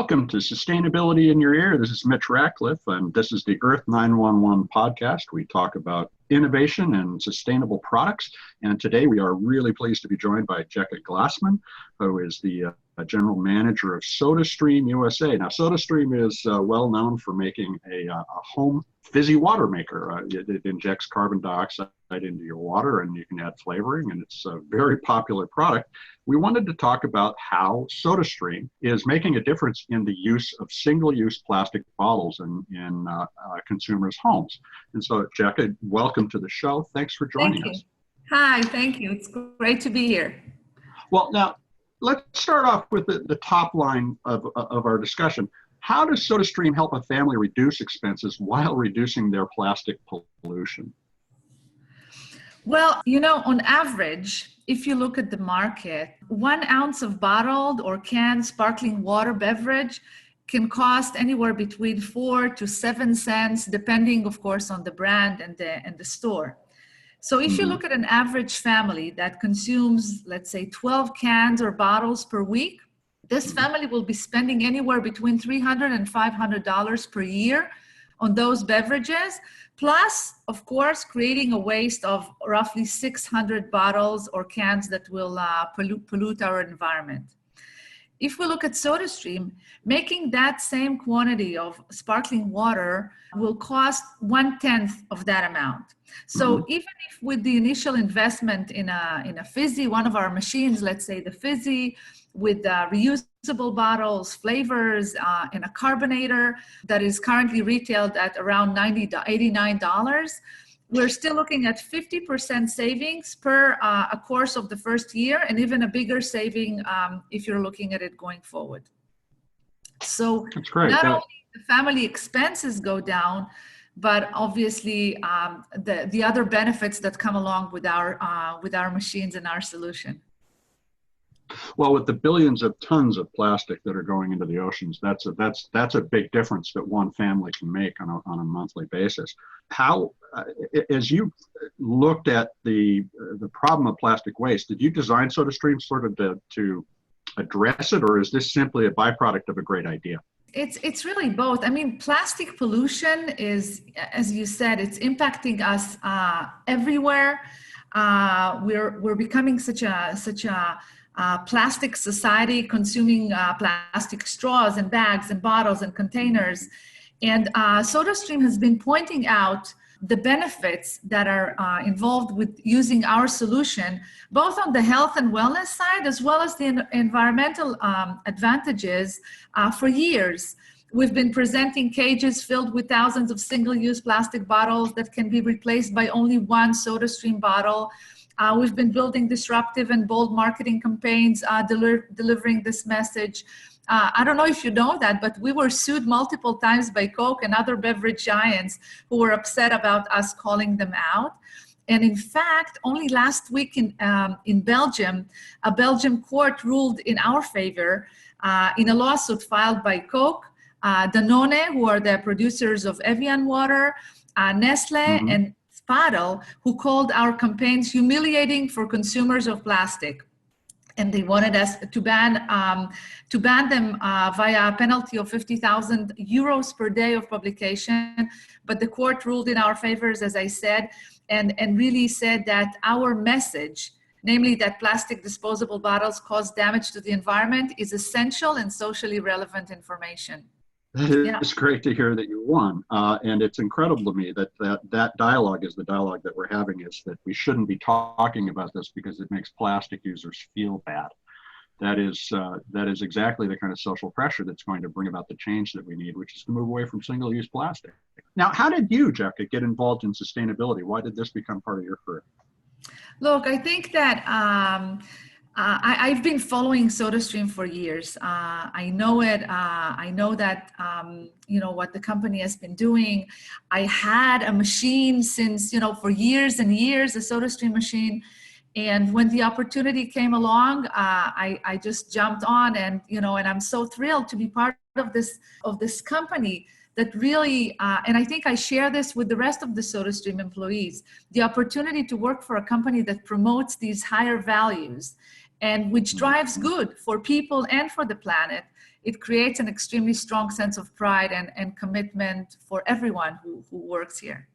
Welcome to Sustainability in Your Ear. This is Mitch Ratcliffe, and this is the Earth911 podcast. We talk about innovation and sustainable products. And today we are really pleased to be joined by Jecka Glasman, who is the general manager of SodaStream USA. Now, SodaStream is well known for making a home fizzy water maker. It injects carbon dioxide into your water and you can add flavoring, and it's a very popular product. We wanted to talk about how SodaStream is making a difference in the use of single-use plastic bottles in consumers' homes. And so, Jecka, welcome to the show. Thanks for joining us. Hi, thank you. It's great to be here. Well, now, let's start off with the top line of our discussion. How does SodaStream help a family reduce expenses while reducing their plastic pollution? Well, on average, if you look at the market, 1 ounce of bottled or canned sparkling water beverage can cost anywhere between 4 to 7 cents, depending, of course, on the brand and the store. So if you look at an average family that consumes, let's say, 12 cans or bottles per week, this family will be spending anywhere between $300 and $500 per year on those beverages, plus, of course, creating a waste of roughly 600 bottles or cans that will pollute our environment. If we look at SodaStream, making that same quantity of sparkling water will cost 1/10 of that amount. So even if with the initial investment in a Fizzi, one of our machines, let's say the Fizzi, with reusable bottles, flavors, and a carbonator that is currently retailed at around $89, we're still looking at 50% savings per a course of the first year, and even a bigger saving if you're looking at it going forward. So not only the family expenses go down, but obviously the other benefits that come along with our machines and our solution. Well, with the billions of tons of plastic that are going into the oceans, that's a big difference that one family can make on a monthly basis. How, as you looked at the problem of plastic waste, did you design SodaStream sort of to address it, or is this simply a byproduct of a great idea? It's really both. I mean, plastic pollution is, as you said, it's impacting us everywhere. We're becoming such a plastic society, consuming plastic straws and bags and bottles and containers. And SodaStream has been pointing out the benefits that are involved with using our solution, both on the health and wellness side, as well as the environmental advantages for years. We've been presenting cages filled with thousands of single-use plastic bottles that can be replaced by only one SodaStream bottle. We've been building disruptive and bold marketing campaigns, delivering this message. I don't know if you know that, but we were sued multiple times by Coke and other beverage giants who were upset about us calling them out. And in fact, only last week in Belgium, a Belgian court ruled in our favor in a lawsuit filed by Coke, Danone, who are the producers of Evian water, Nestle, and Spadel, who called our campaigns humiliating for consumers of plastic. And they wanted us to ban them via a penalty of 50,000 euros per day of publication. But the court ruled in our favors, as I said, and really said that our message, namely that plastic disposable bottles cause damage to the environment, is essential and socially relevant information. It's great to hear that you won. And it's incredible to me that dialogue is the dialogue that we're having, is that we shouldn't be talking about this because it makes plastic users feel bad. That is exactly the kind of social pressure that's going to bring about the change that we need, which is to move away from single-use plastic. Now, how did you, Jecka, get involved in sustainability? Why did this become part of your career? Look, I think that I've been following SodaStream for years. I know it. I know that, what the company has been doing. I had a machine since, for years and years, a SodaStream machine. And when the opportunity came along, I just jumped on, and I'm so thrilled to be part of this company that really, and I think I share this with the rest of the SodaStream employees, the opportunity to work for a company that promotes these higher values and which drives good for people and for the planet. It creates an extremely strong sense of pride and commitment for everyone who works here.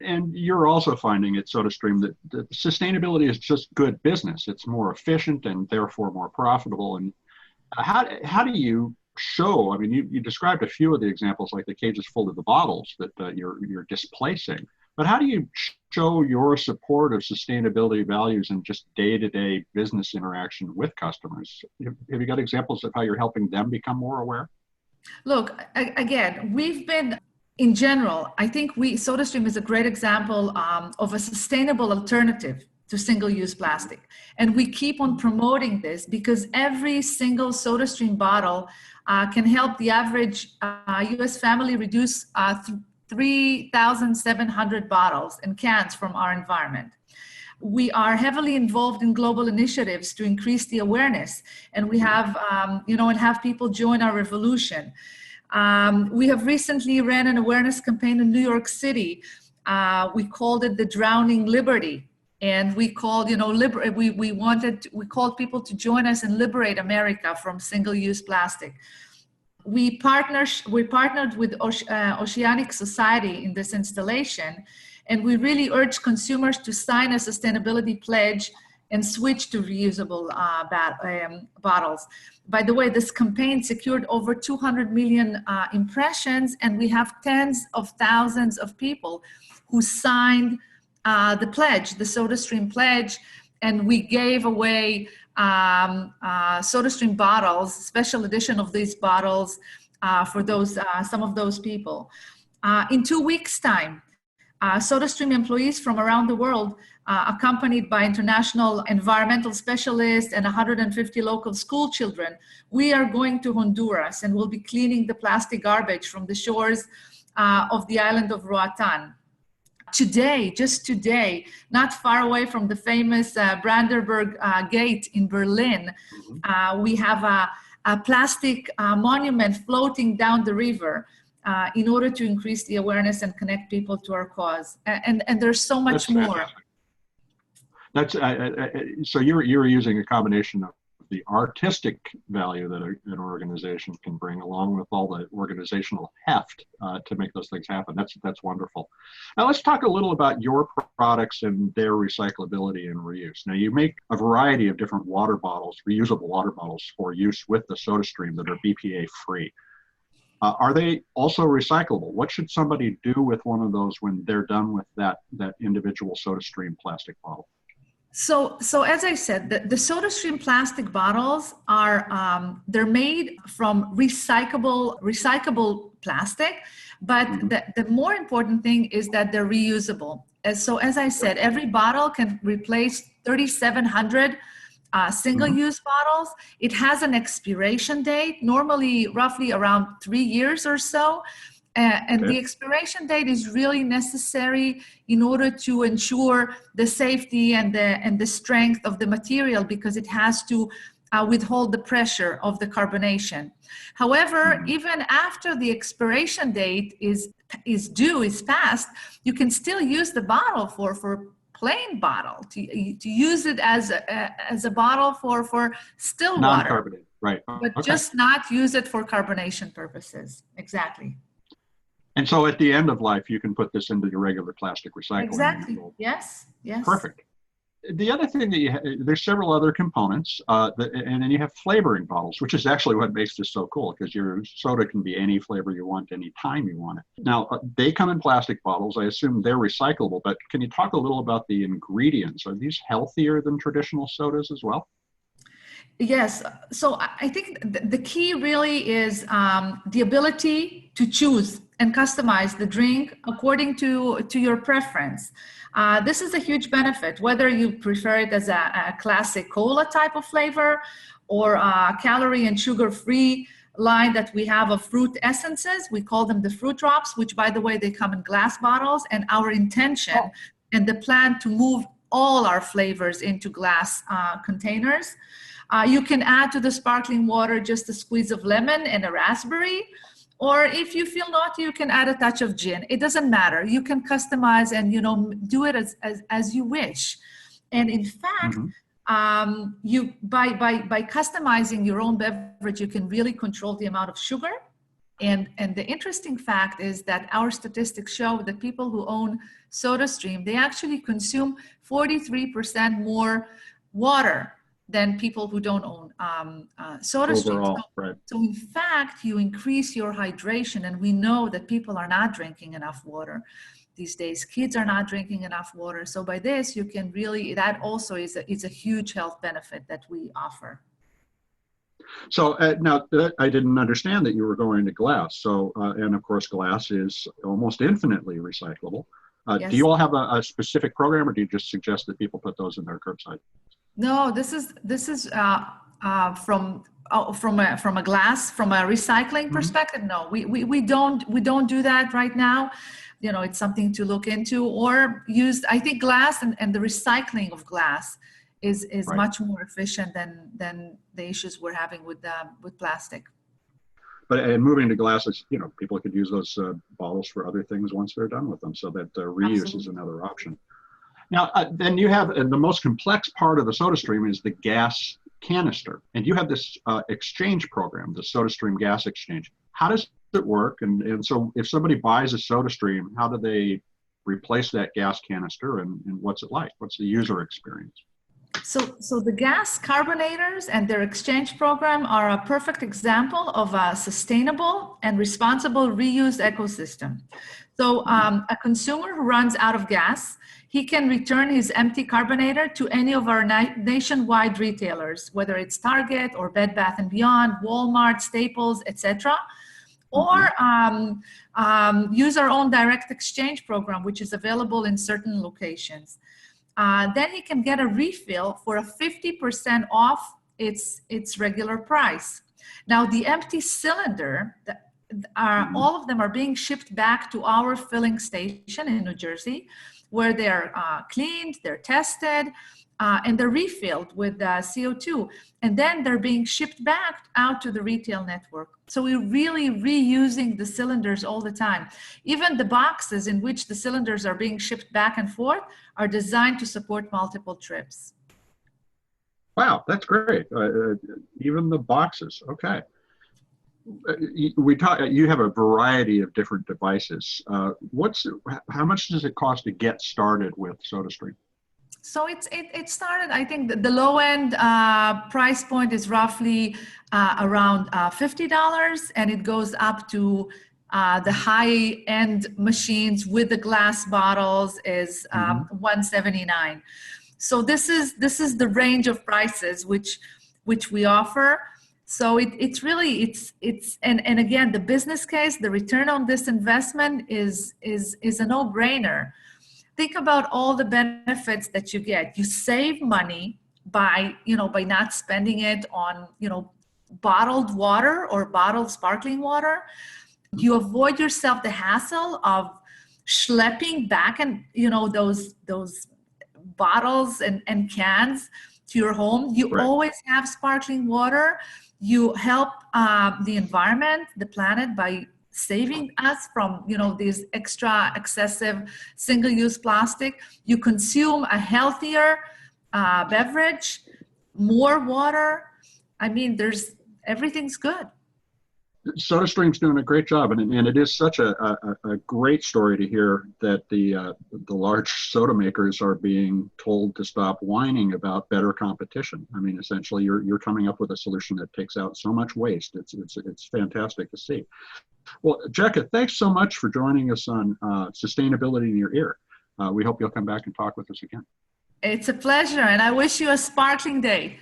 And you're also finding at SodaStream that sustainability is just good business. It's more efficient and therefore more profitable. And how do you show? I mean, you described a few of the examples, like the cages full of the bottles that you're displacing. But how do you show your support of sustainability values in just day-to-day business interaction with customers? Have you got examples of how you're helping them become more aware? Look, again, we've been, in general, I think SodaStream is a great example of a sustainable alternative to single-use plastic. And we keep on promoting this because every single SodaStream bottle can help the average US family reduce 3,700 bottles and cans from our environment. We are heavily involved in global initiatives to increase the awareness, and we have, and have people join our revolution. We have recently ran an awareness campaign in New York City. We called it the Drowning Liberty, and we called, we called people to join us and liberate America from single-use plastic. We partnered with Oceanic Society in this installation, and we really urge consumers to sign a sustainability pledge and switch to reusable bottles. By the way, this campaign secured over 200 million impressions, and we have tens of thousands of people who signed the pledge, the SodaStream pledge, and we gave away SodaStream bottles, special edition of these bottles for those some of those people. In 2 weeks' time, SodaStream employees from around the world, accompanied by international environmental specialists and 150 local school children, we are going to Honduras and we'll be cleaning the plastic garbage from the shores of the island of Roatan. Today, just today, not far away from the famous Brandenburg Gate in Berlin, we have a plastic monument floating down the river in order to increase the awareness and connect people to our cause. And there's so much more. That's so you're using a combination of the artistic value that an organization can bring, along with all the organizational heft to make those things happen. That's wonderful. Now let's talk a little about your products and their recyclability and reuse. Now you make a variety of different water bottles, reusable water bottles for use with the SodaStream that are BPA free. Are they also recyclable? What should somebody do with one of those when they're done with that individual SodaStream plastic bottle? So as I said, the SodaStream plastic bottles are, they're made from recyclable plastic, but the more important thing is that they're reusable. So as I said, every bottle can replace 3,700 single-use bottles. It has an expiration date, normally roughly around 3 years or so. And the expiration date is really necessary in order to ensure the safety and the strength of the material, because it has to withhold the pressure of the carbonation. However, even after the expiration date is passed, you can still use the bottle for plain bottle, to use it as a bottle for still water. Non-carbonated, right. But just not use it for carbonation purposes. Exactly. And so at the end of life, you can put this into your regular plastic recycling. Exactly. Yes. Yes. Perfect. The other thing that there's several other components, and then you have flavoring bottles, which is actually what makes this so cool, because your soda can be any flavor you want, any time you want it. Now, they come in plastic bottles. I assume they're recyclable, but can you talk a little about the ingredients? Are these healthier than traditional sodas as well? Yes. So I think the key really is the ability to choose and customize the drink according to your preference. This is a huge benefit, whether you prefer it as a classic cola type of flavor or a calorie and sugar-free line that we have of fruit essences. We call them the fruit drops, which, by the way, they come in glass bottles, and our intention and the plan to move all our flavors into glass containers. You can add to the sparkling water just a squeeze of lemon and a raspberry, Or if you feel naughty, you can add a touch of gin. It doesn't matter. You can customize and, you know, do it as you wish. And in fact, you by customizing your own beverage, you can really control the amount of sugar. And the interesting fact is that our statistics show that people who own SodaStream, they actually consume 43% more water than people who don't own SodaStream. Overall, right. So in fact, you increase your hydration, and we know that people are not drinking enough water these days. Kids are not drinking enough water. So by this, you can really, that also is a huge health benefit that we offer. So now I didn't understand that you were going to glass. So, and of course, glass is almost infinitely recyclable. Yes. Do you all have a specific program, or do you just suggest that people put those in their curbside? No, this is from a glass, from a recycling perspective. No, we don't do that right now. You know, it's something to look into, or use. I think glass and the recycling of glass is Right. much more efficient than the issues we're having with plastic. But moving to glasses, you know, people could use those bottles for other things once they're done with them, so that reuse Absolutely. is another option. Now, then you have the most complex part of the SodaStream is the gas canister, and you have this exchange program, the SodaStream Gas Exchange. How does it work? And so if somebody buys a SodaStream, how do they replace that gas canister, and what's it like? What's the user experience? So the gas carbonators and their exchange program are a perfect example of a sustainable and responsible reuse ecosystem. So a consumer who runs out of gas, he can return his empty carbonator to any of our nationwide retailers, whether it's Target or Bed Bath & Beyond, Walmart, Staples, etc. Or use our own direct exchange program, which is available in certain locations. Then he can get a refill for a 50% off its regular price. Now, the empty cylinder, all of them are being shipped back to our filling station in New Jersey, where they're cleaned, they're tested, and they're refilled with CO2. And then they're being shipped back out to the retail network. So we're really reusing the cylinders all the time. Even the boxes in which the cylinders are being shipped back and forth are designed to support multiple trips. Wow, that's great. Even the boxes, okay. You have a variety of different devices. How much does it cost to get started with SodaStream? So it started, I think the low end price point is roughly around $50, and it goes up to the high end machines with the glass bottles is $179. So this is the range of prices which we offer. So it's really and again, the business case, the return on this investment is a no-brainer. Think about all the benefits that you get. You save money by not spending it on, bottled water or bottled sparkling water. You avoid yourself the hassle of schlepping back and, those bottles and cans to your home. You Right. always have sparkling water. You help the environment, the planet, by saving us from, these extra excessive single-use plastic. You consume a healthier beverage, more water. I mean, everything's good. SodaStream's doing a great job, and it is such a great story to hear that the large soda makers are being told to stop whining about better competition. I mean, essentially, you're coming up with a solution that takes out so much waste. It's fantastic to see. Well, Jecka, thanks so much for joining us on Sustainability in Your Ear. We hope you'll come back and talk with us again. It's a pleasure, and I wish you a sparkling day.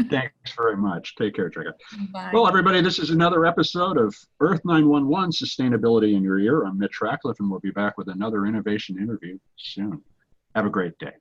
Thanks very much. Take care, Jecka. Bye. Well, everybody, this is another episode of Earth911 Sustainability in Your Ear. I'm Mitch Ratcliffe, and we'll be back with another innovation interview soon. Have a great day.